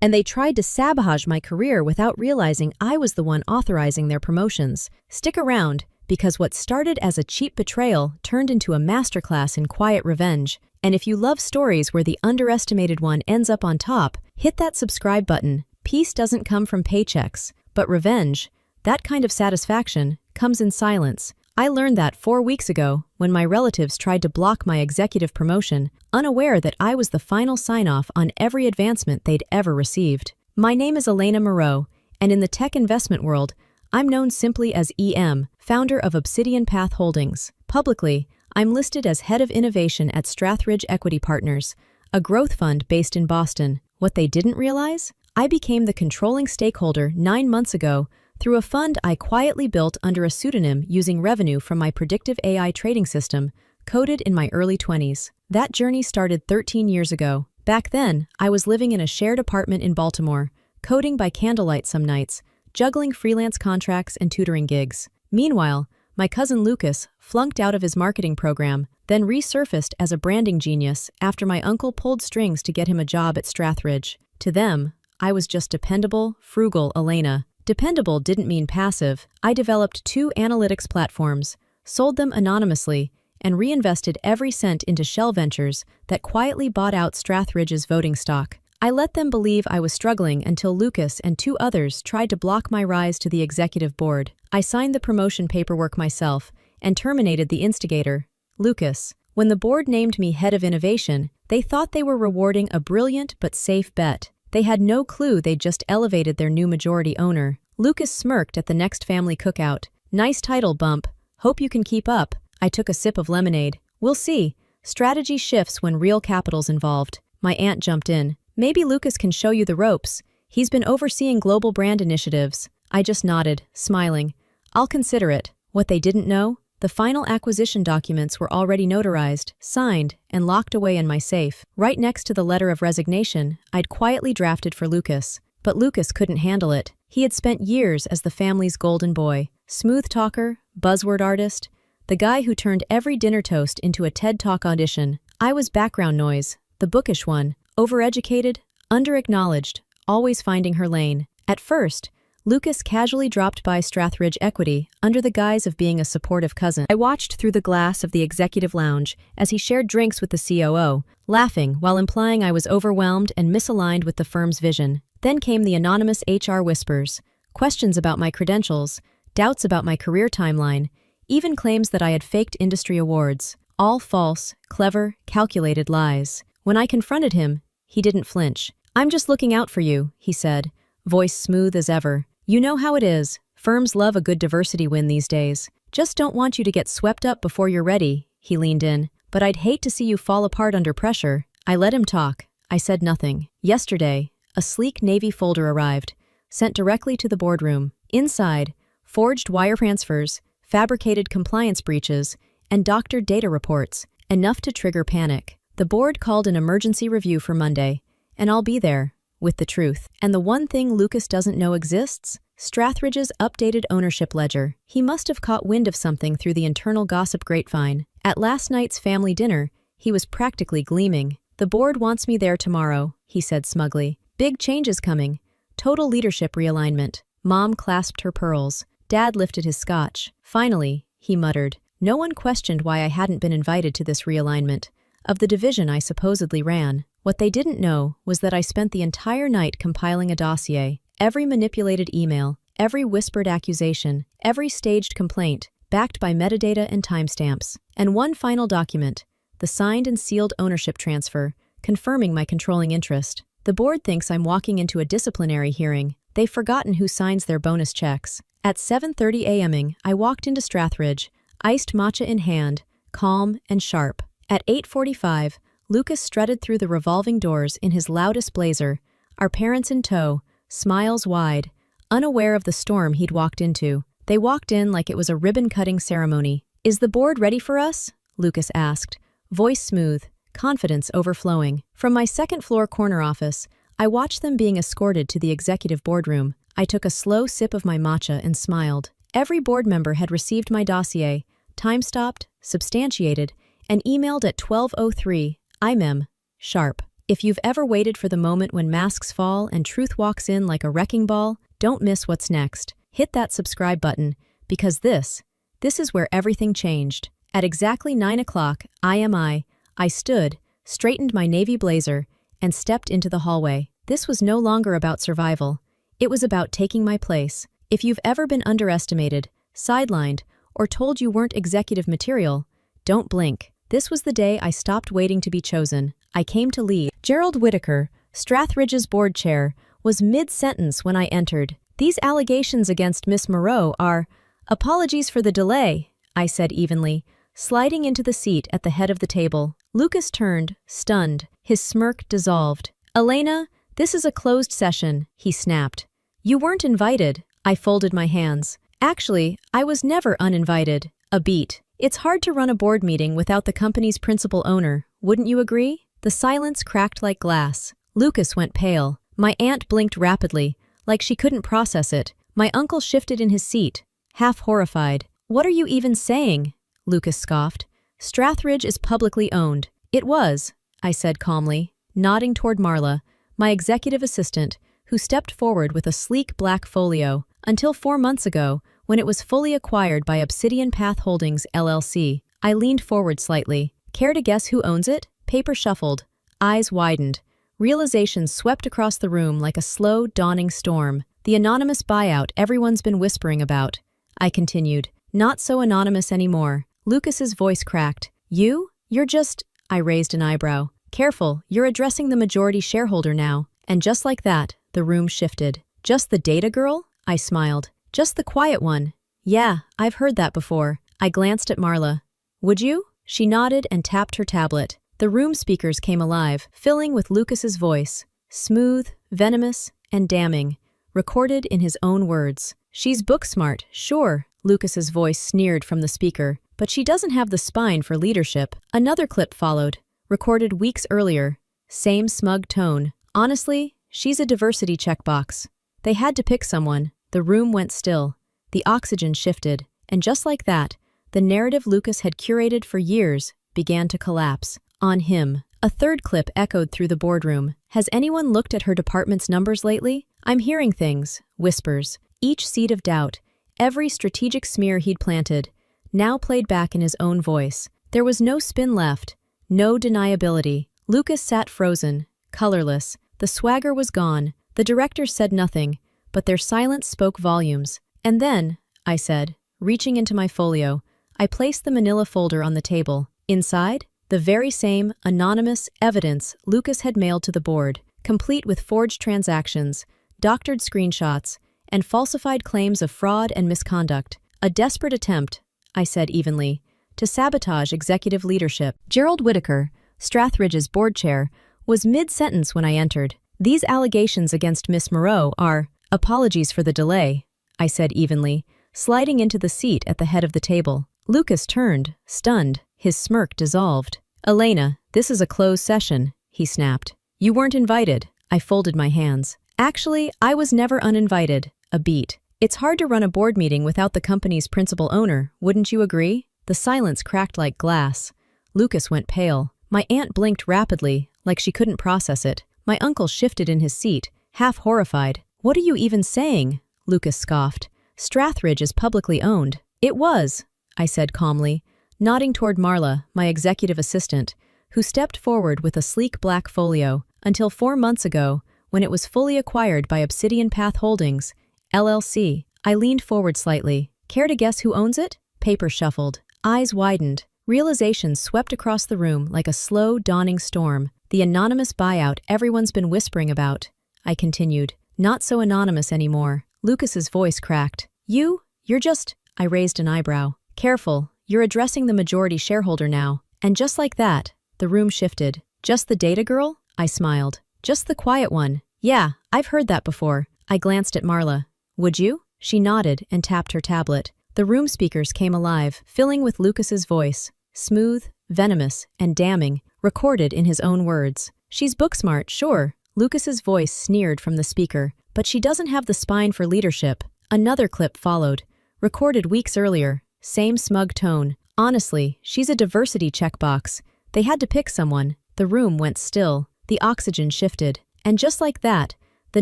And they tried to sabotage my career without realizing I was the one authorizing their promotions. Stick around, because what started as a cheap betrayal turned into a masterclass in quiet revenge. And if you love stories where the underestimated one ends up on top, hit that subscribe button. Peace doesn't come from paychecks, but revenge, that kind of satisfaction, comes in silence. I learned that 4 weeks ago when my relatives tried to block my executive promotion, unaware that I was the final sign-off on every advancement they'd ever received. My name is Elena Moreau, and in the tech investment world, I'm known simply as EM, founder of Obsidian Path Holdings. Publicly, I'm listed as head of innovation at Strathridge Equity Partners, a growth fund based in Boston. What they didn't realize? I became the controlling stakeholder 9 months ago through a fund I quietly built under a pseudonym using revenue from my predictive AI trading system, coded in my early 20s. That journey started 13 years ago. Back then, I was living in a shared apartment in Baltimore, coding by candlelight some nights, juggling freelance contracts and tutoring gigs. Meanwhile, my cousin Lucas flunked out of his marketing program, then resurfaced as a branding genius after my uncle pulled strings to get him a job at Strathridge. To them, I was just dependable, frugal Elena. Dependable didn't mean passive. I developed 2 analytics platforms, sold them anonymously, and reinvested every cent into shell ventures that quietly bought out Strathridge's voting stock. I let them believe I was struggling until Lucas and 2 others tried to block my rise to the executive board. I signed the promotion paperwork myself and terminated the instigator, Lucas. When the board named me head of innovation, they thought they were rewarding a brilliant but safe bet. They had no clue they'd just elevated their new majority owner. Lucas smirked at the next family cookout. Nice title bump. Hope you can keep up. I took a sip of lemonade. We'll see. Strategy shifts when real capital's involved. My aunt jumped in. Maybe Lucas can show you the ropes. He's been overseeing global brand initiatives. I just nodded, smiling. I'll consider it. What they didn't know? The final acquisition documents were already notarized, signed, and locked away in my safe, right next to the letter of resignation I'd quietly drafted for Lucas. But Lucas couldn't handle it. He had spent years as the family's golden boy, smooth talker, buzzword artist, the guy who turned every dinner toast into a TED Talk audition. I was background noise, the bookish one, overeducated, underacknowledged, always finding her lane. At first, Lucas casually dropped by Strathridge Equity under the guise of being a supportive cousin. I watched through the glass of the executive lounge as he shared drinks with the COO, laughing while implying I was overwhelmed and misaligned with the firm's vision. Then came the anonymous HR whispers, questions about my credentials, doubts about my career timeline, even claims that I had faked industry awards. All false, clever, calculated lies. When I confronted him, he didn't flinch. "I'm just looking out for you," he said, voice smooth as ever. "You know how it is. Firms love a good diversity win these days. Just don't want you to get swept up before you're ready," he leaned in. "But I'd hate to see you fall apart under pressure." I let him talk. I said nothing. Yesterday, a sleek Navy folder arrived, sent directly to the boardroom. Inside, forged wire transfers, fabricated compliance breaches, and doctored data reports, enough to trigger panic. The board called an emergency review for Monday, and I'll be there, with the truth. And the one thing Lucas doesn't know exists? Strathridge's updated ownership ledger. He must have caught wind of something through the internal gossip grapevine. At last night's family dinner, he was practically gleaming. "The board wants me there tomorrow," he said smugly. "Big changes coming. Total leadership realignment." Mom clasped her pearls. Dad lifted his scotch. "Finally," he muttered. No one questioned why I hadn't been invited to this realignment of the division I supposedly ran. What they didn't know was that I spent the entire night compiling a dossier. Every manipulated email, every whispered accusation, every staged complaint, backed by metadata and timestamps. And one final document, the signed and sealed ownership transfer, confirming my controlling interest. The board thinks I'm walking into a disciplinary hearing. They've forgotten who signs their bonus checks. At 7:30 a.m. I walked into Strathridge, iced matcha in hand, calm and sharp. At 8:45, Lucas strutted through the revolving doors in his loudest blazer, our parents in tow, smiles wide, unaware of the storm he'd walked into. They walked in like it was a ribbon-cutting ceremony. "Is the board ready for us?" Lucas asked, voice smooth, confidence overflowing. From my second-floor corner office, I watched them being escorted to the executive boardroom. I took a slow sip of my matcha and smiled. Every board member had received my dossier, time-stopped, substantiated, and emailed at 12:03 IMEM, sharp. If you've ever waited for the moment when masks fall and truth walks in like a wrecking ball, don't miss what's next. Hit that subscribe button, because this is where everything changed. At exactly 9 o'clock, I stood, straightened my navy blazer, and stepped into the hallway. This was no longer about survival. It was about taking my place. If you've ever been underestimated, sidelined, or told you weren't executive material, don't blink. This was the day I stopped waiting to be chosen. I came to lead. Gerald Whitaker, Strathridge's board chair, was mid-sentence when I entered. These allegations against Miss Moreau are, apologies for the delay, I said evenly, sliding into the seat at the head of the table. Lucas turned, stunned. His smirk dissolved. Elena, this is a closed session, he snapped. You weren't invited. I folded my hands. Actually, I was never uninvited. A beat. It's hard to run a board meeting without the company's principal owner, wouldn't you agree? The silence cracked like glass. Lucas went pale. My aunt blinked rapidly, like she couldn't process it. My uncle shifted in his seat, half horrified. What are you even saying? Lucas scoffed. Strathridge is publicly owned. It was, I said calmly, nodding toward Marla, my executive assistant, who stepped forward with a sleek black folio, until 4 months ago, when it was fully acquired by Obsidian Path Holdings, LLC. I leaned forward slightly. Care to guess who owns it? Paper shuffled. Eyes widened. Realization swept across the room like a slow, dawning storm. The anonymous buyout everyone's been whispering about. I continued. Not so anonymous anymore. Lucas's voice cracked. You're just... I raised an eyebrow. Careful, you're addressing the majority shareholder now. And just like that, the room shifted. Just the data girl? I smiled. Just the quiet one. Yeah, I've heard that before. I glanced at Marla. Would you? She nodded and tapped her tablet. The room speakers came alive, filling with Lucas's voice. Smooth, venomous, and damning. Recorded in his own words. She's book smart, sure, Lucas's voice sneered from the speaker. But she doesn't have the spine for leadership. Another clip followed, recorded weeks earlier. Same smug tone. Honestly, she's a diversity checkbox. They had to pick someone. The room went still. The oxygen shifted. And just like that, the narrative Lucas had curated for years began to collapse. On him. A third clip echoed through the boardroom. Has anyone looked at her department's numbers lately? I'm hearing things. Whispers. Each seed of doubt. Every strategic smear he'd planted. Now played back in his own voice. There was no spin left. No deniability. Lucas sat frozen. Colorless. The swagger was gone. The directors said nothing, but their silence spoke volumes. And then, I said, reaching into my folio, I placed the manila folder on the table. Inside, the very same, anonymous evidence Lucas had mailed to the board, complete with forged transactions, doctored screenshots, and falsified claims of fraud and misconduct. A desperate attempt, I said evenly, to sabotage executive leadership. Gerald Whitaker, Strathridge's board chair, was mid-sentence when I entered. These allegations against Miss Moreau are, apologies for the delay, I said evenly, sliding into the seat at the head of the table. Lucas turned, stunned. His smirk dissolved. Elena, this is a closed session, he snapped. You weren't invited. I folded my hands. Actually, I was never uninvited. A beat. It's hard to run a board meeting without the company's principal owner, wouldn't you agree? The silence cracked like glass. Lucas went pale. My aunt blinked rapidly, like she couldn't process it. My uncle shifted in his seat, half horrified. What are you even saying? Lucas scoffed. Strathridge is publicly owned. It was, I said calmly, nodding toward Marla, my executive assistant, who stepped forward with a sleek black folio, until 4 months ago, when it was fully acquired by Obsidian Path Holdings, LLC. I leaned forward slightly. Care to guess who owns it? Paper shuffled. Eyes widened. Realization swept across the room like a slow, dawning storm. The anonymous buyout everyone's been whispering about. I continued. Not so anonymous anymore. Lucas's voice cracked. You're just... I raised an eyebrow. Careful, you're addressing the majority shareholder now. And just like that, the room shifted. Just the data girl? I smiled. Just the quiet one. Yeah, I've heard that before. I glanced at Marla. Would you? She nodded and tapped her tablet. The room speakers came alive, filling with Lucas's voice. Smooth, venomous, and damning, recorded in his own words. She's book smart, sure. Lucas's voice sneered from the speaker. But she doesn't have the spine for leadership. Another clip followed, recorded weeks earlier. Same smug tone. Honestly, she's a diversity checkbox. They had to pick someone. The room went still. The oxygen shifted. And just like that, the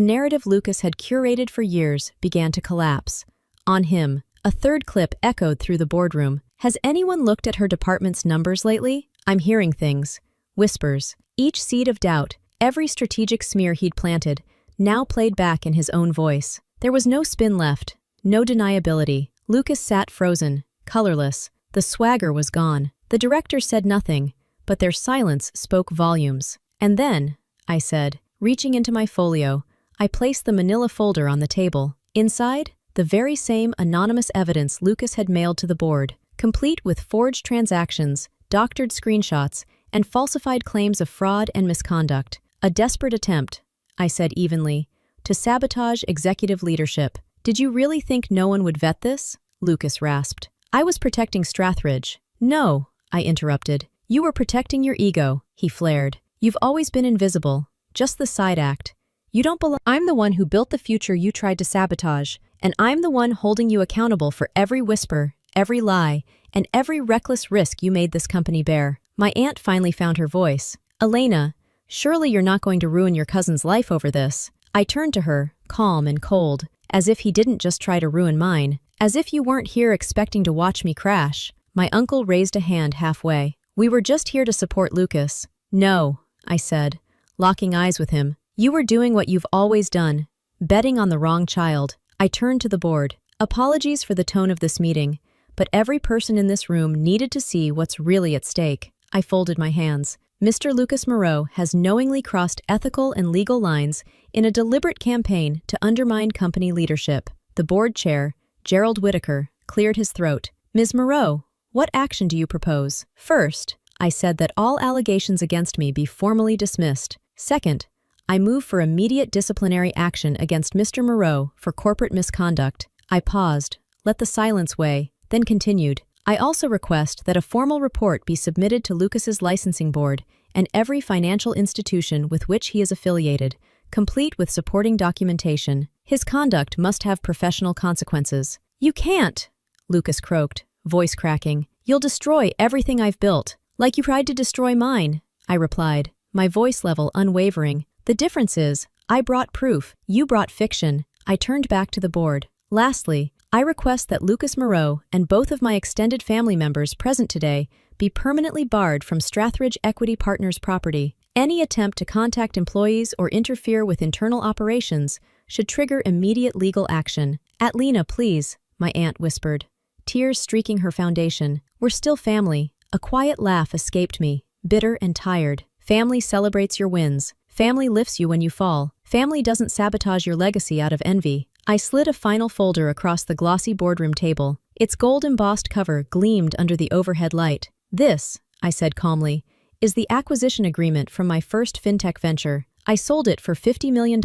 narrative Lucas had curated for years began to collapse. On him, a third clip echoed through the boardroom. Has anyone looked at her department's numbers lately? I'm hearing things. Whispers. Each seed of doubt, every strategic smear he'd planted, now played back in his own voice. There was no spin left, no deniability. Lucas sat frozen, colorless. The swagger was gone. The director said nothing, but their silence spoke volumes. And then, I said, reaching into my folio, I placed the manila folder on the table. Inside, the very same anonymous evidence Lucas had mailed to the board, complete with forged transactions, doctored screenshots, and falsified claims of fraud and misconduct. A desperate attempt, I said evenly, to sabotage executive leadership. Did you really think no one would vet this? Lucas rasped. I was protecting Strathridge. No, I interrupted. You were protecting your ego, he flared. You've always been invisible, just the side act. You don't belong. I'm the one who built the future you tried to sabotage, and I'm the one holding you accountable for every whisper, every lie, and every reckless risk you made this company bear. My aunt finally found her voice. Elena, surely you're not going to ruin your cousin's life over this. I turned to her, calm and cold, as if he didn't just try to ruin mine, as if you weren't here expecting to watch me crash. My uncle raised a hand halfway. We were just here to support Lucas. No, I said, locking eyes with him. You were doing what you've always done, betting on the wrong child. I turned to the board. Apologies for the tone of this meeting, but every person in this room needed to see what's really at stake. I folded my hands. Mr. Lucas Moreau has knowingly crossed ethical and legal lines in a deliberate campaign to undermine company leadership. The board chair, Gerald Whitaker, cleared his throat. Ms. Moreau, what action do you propose? First, I said that all allegations against me be formally dismissed. Second, I move for immediate disciplinary action against Mr. Moreau for corporate misconduct. I paused, let the silence weigh, then continued. I also request that a formal report be submitted to Lucas's licensing board and every financial institution with which he is affiliated, complete with supporting documentation. His conduct must have professional consequences. You can't, Lucas croaked, voice cracking. You'll destroy everything I've built, like you tried to destroy mine, I replied, my voice level unwavering. The difference is, I brought proof, you brought fiction. I turned back to the board. Lastly, I request that Lucas Moreau and both of my extended family members present today be permanently barred from Strathridge Equity Partners property. Any attempt to contact employees or interfere with internal operations should trigger immediate legal action. Atlina, please, my aunt whispered, tears streaking her foundation. We're still family. A quiet laugh escaped me, bitter and tired. Family celebrates your wins. Family lifts you when you fall. Family doesn't sabotage your legacy out of envy. I slid a final folder across the glossy boardroom table. Its gold-embossed cover gleamed under the overhead light. This, I said calmly, is the acquisition agreement from my first fintech venture. I sold it for $50 million,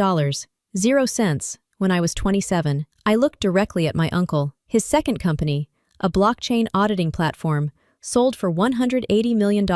0 cents, when I was 27. I looked directly at my uncle. His second company, a blockchain auditing platform, sold for $180 million,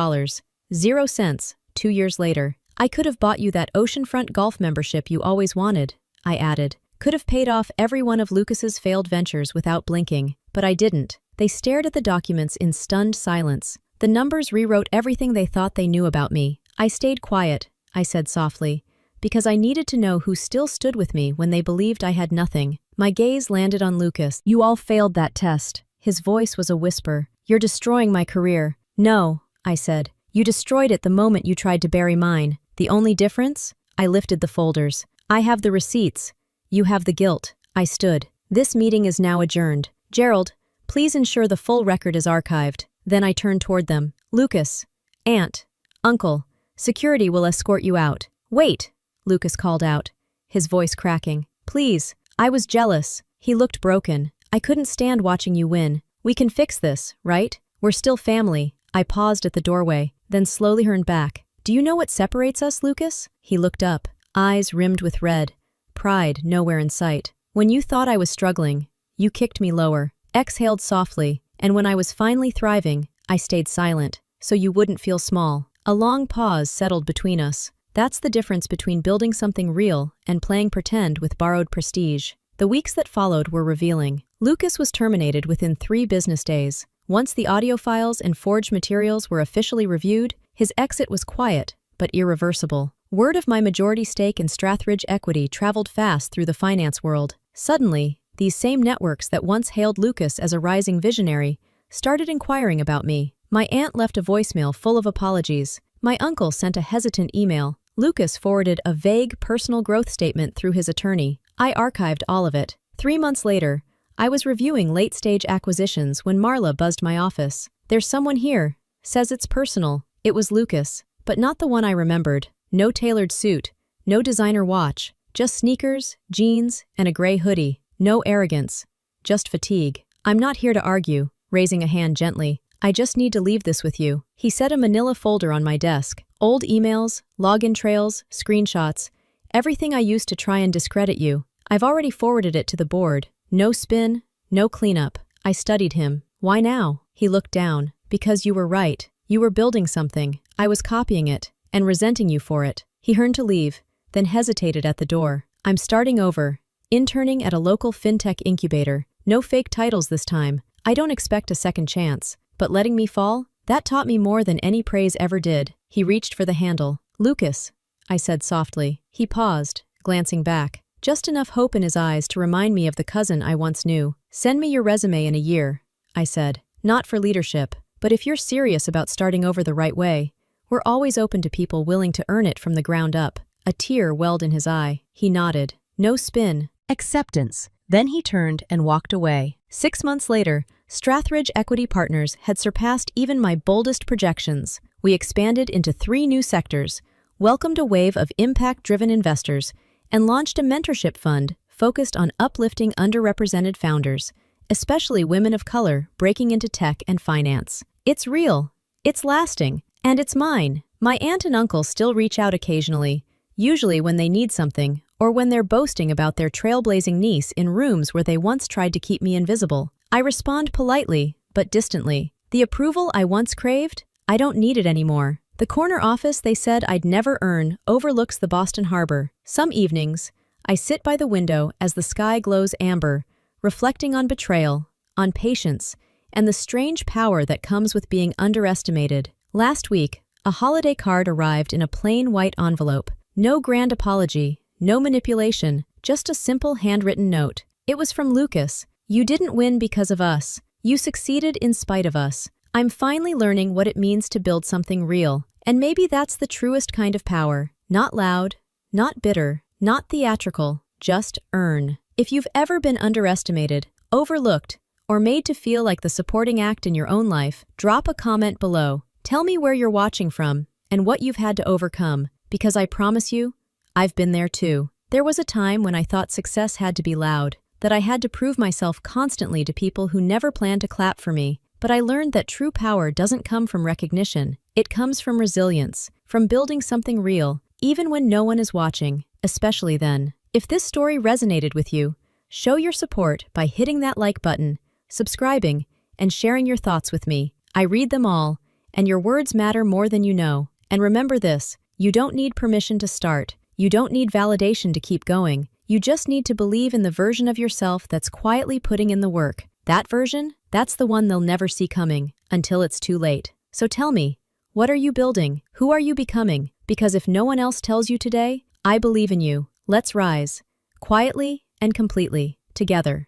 0 cents, 2 years later. I could have bought you that oceanfront golf membership you always wanted, I added. Could have paid off every one of Lucas's failed ventures without blinking, but I didn't. They stared at the documents in stunned silence. The numbers rewrote everything they thought they knew about me. I stayed quiet, I said softly, because I needed to know who still stood with me when they believed I had nothing. My gaze landed on Lucas. You all failed that test. His voice was a whisper. You're destroying my career. No, I said. You destroyed it the moment you tried to bury mine. The only difference? I lifted the folders. I have the receipts. You have the guilt. I stood. This meeting is now adjourned. Gerald, please ensure the full record is archived. Then I turned toward them. Lucas, Aunt, Uncle, security will escort you out. Wait, Lucas called out, his voice cracking. Please, I was jealous. He looked broken. I couldn't stand watching you win. We can fix this, right? We're still family. I paused at the doorway, then slowly turned back. Do you know what separates us, Lucas? He looked up, eyes rimmed with red. Pride nowhere in sight. When you thought I was struggling, you kicked me lower, exhaled softly, and when I was finally thriving, I stayed silent, so you wouldn't feel small. A long pause settled between us. That's the difference between building something real and playing pretend with borrowed prestige. The weeks that followed were revealing. Lucas was terminated within 3 business days. Once the audio files and forged materials were officially reviewed, his exit was quiet, but irreversible. Word of my majority stake in Sabotaged equity traveled fast through the finance world. Suddenly, these same networks that once hailed Lucas as a rising visionary started inquiring about me. My aunt left a voicemail full of apologies. My uncle sent a hesitant email. Lucas forwarded a vague personal growth statement through his attorney. I archived all of it. 3 months later, I was reviewing late-stage acquisitions when Marla buzzed my office. "There's someone here. Says it's personal." It was Lucas, but not the one I remembered. No tailored suit, no designer watch, just sneakers, jeans, and a gray hoodie. No arrogance, just fatigue. "I'm not here to argue," raising a hand gently. "I just need to leave this with you." He set a manila folder on my desk. Old emails, login trails, screenshots, everything I used to try and discredit you. "I've already forwarded it to the board. No spin, no cleanup." I studied him. "Why now?" He looked down. "Because you were right. You were building something. I was copying it and resenting you for it." He turned to leave, then hesitated at the door. "I'm starting over. Interning at a local fintech incubator. No fake titles this time. I don't expect a second chance. But letting me fall? That taught me more than any praise ever did." He reached for the handle. "Lucas," I said softly. He paused, glancing back. Just enough hope in his eyes to remind me of the cousin I once knew. "Send me your resume in a year," I said. "Not for leadership, but if you're serious about starting over the right way, we're always open to people willing to earn it from the ground up." A tear welled in his eye. He nodded. "No spin. Acceptance." Then he turned and walked away. 6 months later, Sabotaged Equity Partners had surpassed even my boldest projections. We expanded into 3 new sectors, welcomed a wave of impact-driven investors, and launched a mentorship fund focused on uplifting underrepresented founders, especially women of color breaking into tech and finance. It's real, it's lasting, and it's mine. My aunt and uncle still reach out occasionally, usually when they need something, or when they're boasting about their trailblazing niece in rooms where they once tried to keep me invisible. I respond politely, but distantly. The approval I once craved? I don't need it anymore. The corner office they said I'd never earn overlooks the Boston Harbor. Some evenings, I sit by the window as the sky glows amber, reflecting on betrayal, on patience, and the strange power that comes with being underestimated. Last week, a holiday card arrived in a plain white envelope. No grand apology, no manipulation, just a simple handwritten note. It was from Lucas. "You didn't win because of us. You succeeded in spite of us. I'm finally learning what it means to build something real. And maybe that's the truest kind of power. Not loud, not bitter, not theatrical, just earn." If you've ever been underestimated, overlooked, or made to feel like the supporting act in your own life, drop a comment below. Tell me where you're watching from and what you've had to overcome, because I promise you, I've been there too. There was a time when I thought success had to be loud, that I had to prove myself constantly to people who never planned to clap for me. But I learned that true power doesn't come from recognition. It comes from resilience, from building something real, even when no one is watching, especially then. If this story resonated with you, show your support by hitting that like button, subscribing, and sharing your thoughts with me. I read them all, and your words matter more than you know. And remember this, you don't need permission to start. You don't need validation to keep going. You just need to believe in the version of yourself that's quietly putting in the work. That version, that's the one they'll never see coming, until it's too late. So tell me, what are you building? Who are you becoming? Because if no one else tells you today, I believe in you. Let's rise, quietly and completely, together.